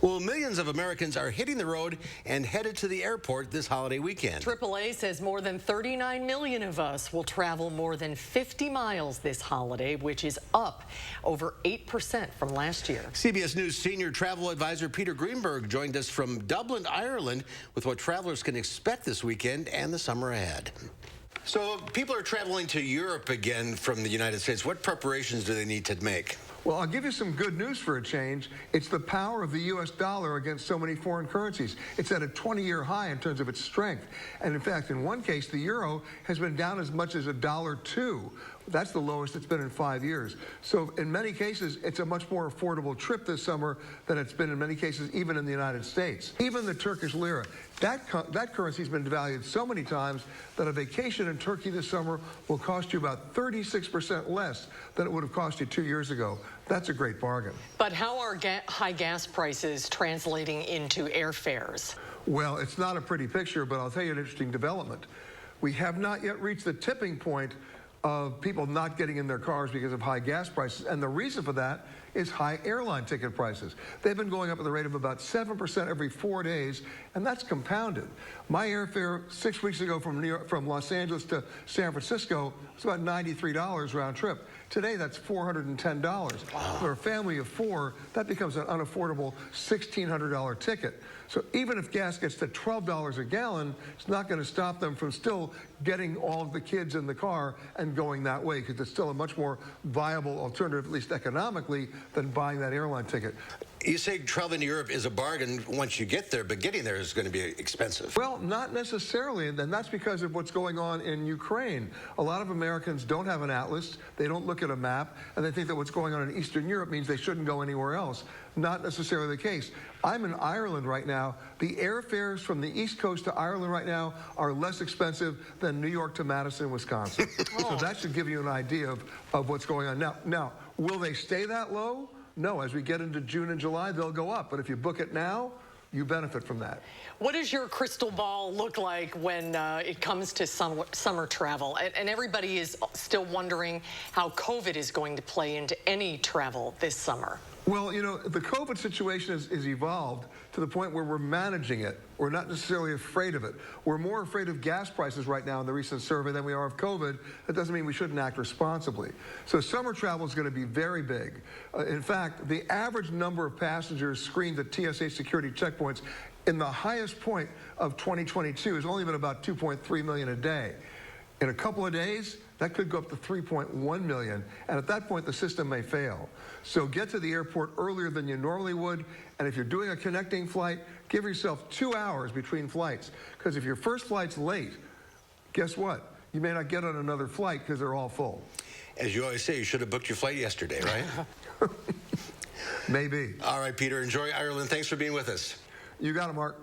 Well, millions of Americans are hitting the road and headed to the airport this holiday weekend. AAA says more than 39 million of us will travel more than 50 miles this holiday, which is up over 8% from last year. CBS News senior travel advisor Peter Greenberg joined us from Dublin, Ireland, with what travelers can expect this weekend and the summer ahead. So people are traveling to Europe again from the United States. What preparations do they need to make? Well, I'll give you some good news for a change. It's the power of the U.S. dollar against so many foreign currencies. It's at a 20-year high in terms of its strength. And in fact, in one case, the euro has been down as much as $1.02. That's the lowest it's been in 5 years. So in many cases, it's a much more affordable trip this summer than it's been in many cases, even in the United States. Even the Turkish lira, that currency's been devalued so many times that a vacation in Turkey this summer will cost you about 36% less than it would have cost you 2 years ago. That's a great bargain. But how are high gas prices translating into airfares? Well, it's not a pretty picture, but I'll tell you an interesting development. We have not yet reached the tipping point of people not getting in their cars because of high gas prices. And the reason for that is high airline ticket prices. They've been going up at the rate of about 7% every 4 days, and that's compounded. My airfare 6 weeks ago from Los Angeles to San Francisco was about $93 round trip. Today, that's $410. Wow. For a family of four, that becomes an unaffordable $1,600 ticket. So even if gas gets to $12 a gallon, it's not going to stop them from still getting all of the kids in the car and going that way, because it's still a much more viable alternative, at least economically, than buying that airline ticket. You say traveling to Europe is a bargain once you get there, but getting there is going to be expensive. Well, not necessarily, and that's because of what's going on in Ukraine. A lot of Americans don't have an atlas, they don't look at a map, and they think that what's going on in Eastern Europe means they shouldn't go anywhere else. Not necessarily the case. I'm in Ireland right now. The airfares from the East Coast to Ireland right now are less expensive than New York to Madison, Wisconsin. So that should give you an idea of what's going on. Now, will they stay that low? No, as we get into June and July, they'll go up. But if you book it now, you benefit from that. What does your crystal ball look like when it comes to summer travel? And everybody is still wondering how COVID is going to play into any travel this summer. Well, you know, the COVID situation is evolved to the point where we're managing it. We're not necessarily afraid of it. We're more afraid of gas prices right now in the recent survey than we are of COVID. That doesn't mean we shouldn't act responsibly. So summer travel is going to be very big. In fact, the average number of passengers screened at TSA security checkpoints in the highest point of 2022 has only been about 2.3 million a day. In a couple of days, that could go up to 3.1 million, and at that point, the system may fail. So get to the airport earlier than you normally would, and if you're doing a connecting flight, give yourself 2 hours between flights, because if your first flight's late, guess what? You may not get on another flight because they're all full. As you always say, you should have booked your flight yesterday, right? Maybe. All right, Peter, enjoy Ireland. Thanks for being with us. You got it, Mark.